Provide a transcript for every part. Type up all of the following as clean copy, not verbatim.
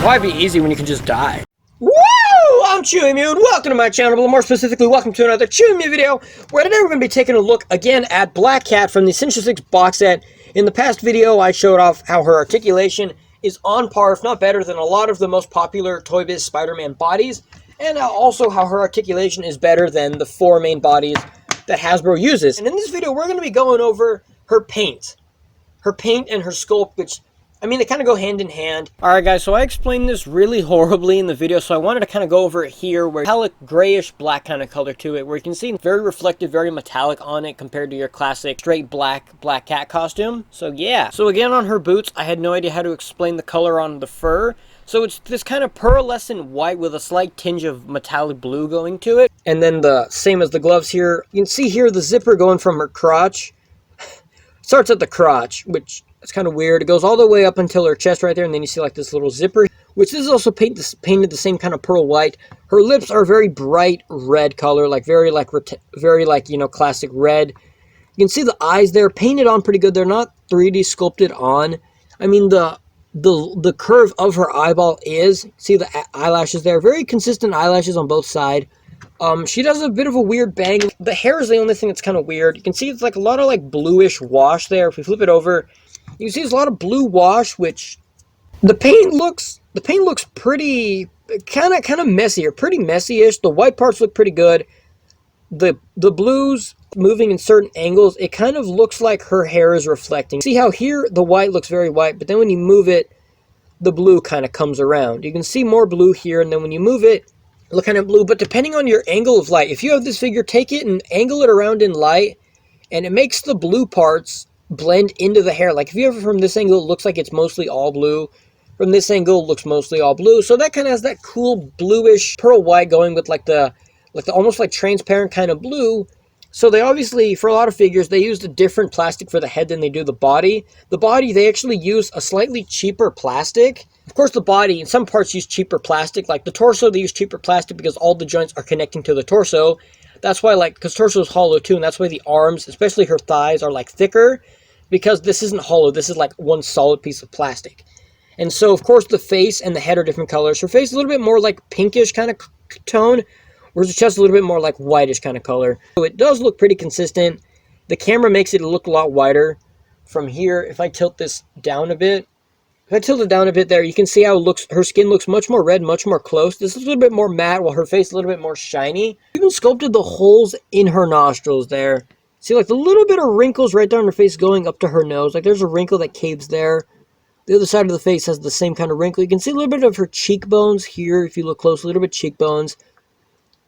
Why be easy when you can just die? Woo! I'm Chewy Mew, and welcome to my channel, but more specifically, welcome to another Chewy Mew video, where today we're going to be taking a look again at Black Cat from the Essential 6 box set. In the past video, I showed off how her articulation is on par, if not better, than a lot of the most popular Toybiz Spider-Man bodies, and also how her articulation is better than the 4 main bodies that Hasbro uses. And in this video, we're going to be going over her paint. Her paint and her sculpt, which, I mean, they kind of go hand in hand. Alright guys, so I explained this really horribly in the video, so I wanted to kind of go over it here, where metallic grayish black kind of color to it, where you can see very reflective, very metallic on it compared to your classic straight black cat costume. So yeah. So again, on her boots, I had no idea how to explain the color on the fur. So it's this kind of pearlescent white with a slight tinge of metallic blue going to it. And then the same as the gloves here. You can see here the zipper going from her crotch. Starts at the crotch, which it's kind of weird. It goes all the way up until her chest right there, and then you see like this little zipper, which is also painted the same kind of pearl white. Her lips are very bright red color, like very you know, classic red. You can see the eyes there painted on pretty good. They're not 3D sculpted on. I mean, the curve of her eyeball is, see the eyelashes there, very consistent eyelashes on both sides. She does a bit of a weird bang. The hair is the only thing that's kind of weird. You can see it's like a lot of like bluish wash there. If we flip it over, you can see there's a lot of blue wash, which the paint looks pretty kind of messy, or pretty messy-ish. The white parts look pretty good. The blues moving in certain angles, it kind of looks like her hair is reflecting. See how here the white looks very white, but then when you move it, the blue kind of comes around. You can see more blue here, and then when you move it, look kind of blue. But depending on your angle of light, if you have this figure, take it and angle it around in light, and it makes the blue parts blend into the hair. Like if you have it from this angle, it looks like it's mostly all blue. From this angle, it looks mostly all blue. So that kind of has that cool bluish pearl white going with like the almost like transparent kind of blue. So they obviously, for a lot of figures, they used a different plastic for the head than they do the body. The body, they actually use a slightly cheaper plastic. Of course, the body, in some parts, use cheaper plastic. Like the torso, they use cheaper plastic because all the joints are connecting to the torso. That's why, like, because torso is hollow too, and that's why the arms, especially her thighs, are like thicker, because this isn't hollow. This is like one solid piece of plastic. And so, of course, the face and the head are different colors. Her face is a little bit more like pinkish kind of tone, whereas the chest is a little bit more like whitish kind of color. So it does look pretty consistent. The camera makes it look a lot whiter. From here, if I tilt this down a bit, if I tilt it down a bit there, you can see how it looks. Her skin looks much more red, much more close. This is a little bit more matte, while her face is a little bit more shiny. Even sculpted the holes in her nostrils there. See, like the little bit of wrinkles right there on her face going up to her nose. Like there's a wrinkle that caves there. The other side of the face has the same kind of wrinkle. You can see a little bit of her cheekbones here, if you look close, a little bit cheekbones.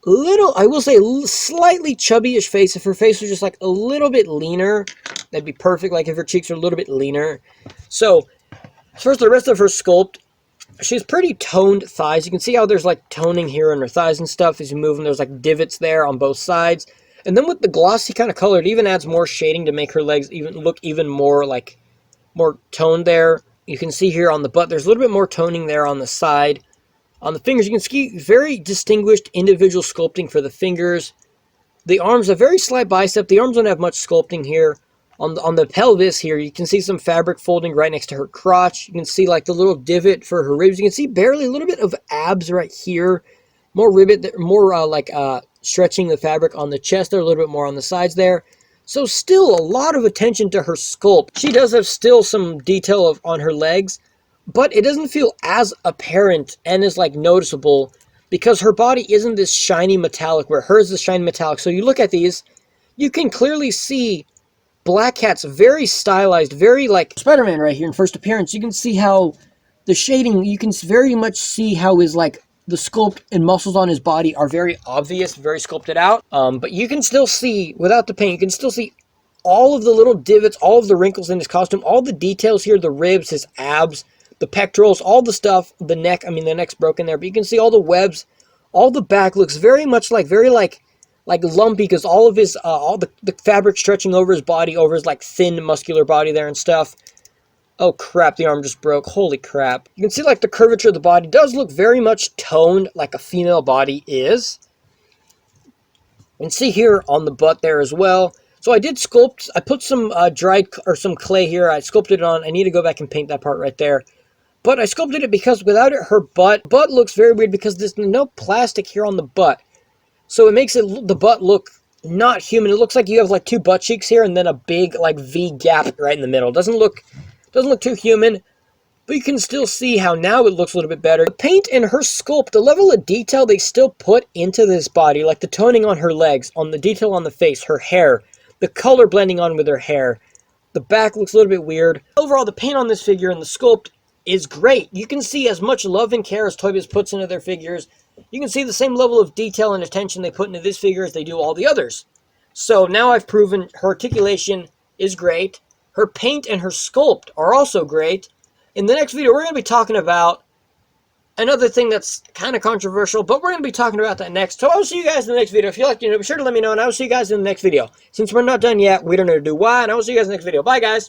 I will say, slightly chubby-ish face. If her face was just like a little bit leaner, that'd be perfect. Like if her cheeks are a little bit leaner. So, first, the rest of her sculpt, she's pretty toned thighs. You can see how there's like toning here on her thighs and stuff as you move them. There's like divots there on both sides. And then with the glossy kind of color, it even adds more shading to make her legs look even more like more toned there. You can see here on the butt, there's a little bit more toning there on the side. On the fingers, you can see very distinguished individual sculpting for the fingers. The arms, a very slight bicep. The arms don't have much sculpting here. On the pelvis here, you can see some fabric folding right next to her crotch. You can see like the little divot for her ribs. You can see barely a little bit of abs right here. More ribbit, more stretching the fabric on the chest there, a little bit more on the sides there. So still a lot of attention to her sculpt. She does have still some detail on her legs, but it doesn't feel as apparent and as like noticeable because her body isn't this shiny metallic, where hers is shiny metallic. So you look at these, you can clearly see Black Cat's very stylized, very like Spider-Man right here in first appearance. You can see how the shading, you can very much see how his like the sculpt and muscles on his body are very obvious, very sculpted out. But you can still see, without the paint, you can still see all of the little divots, all of the wrinkles in his costume, all the details here, the ribs, his abs, the pectorals, all the stuff, the neck. I mean, the neck's broken there, but you can see all the webs, all the back looks very much like, very like lumpy, because all of his, all the fabric stretching over his body, over his like thin muscular body there and stuff. Oh crap, the arm just broke. Holy crap. You can see like the curvature of the body does look very much toned like a female body is. You can see here on the butt there as well. So I did sculpt, I put some some clay here, I sculpted it on. I need to go back and paint that part right there. But I sculpted it because without it, her butt looks very weird because there's no plastic here on the butt. So it makes the butt look not human. It looks like you have like two butt cheeks here and then a big like V gap right in the middle. Doesn't look too human, but you can still see how now it looks a little bit better. The paint and her sculpt, the level of detail they still put into this body, like the toning on her legs, on the detail on the face, her hair, the color blending on with her hair. The back looks a little bit weird. Overall, the paint on this figure and the sculpt is great. You can see as much love and care as Toybiz puts into their figures. You can see the same level of detail and attention they put into this figure as they do all the others. So now I've proven her articulation is great. Her paint and her sculpt are also great. In the next video, we're going to be talking about another thing that's kind of controversial, but we're going to be talking about that next. So I'll see you guys in the next video. If you like, be sure to let me know, and I will see you guys in the next video. Since we're not done yet, we don't know to do why, and I will see you guys in the next video. Bye, guys.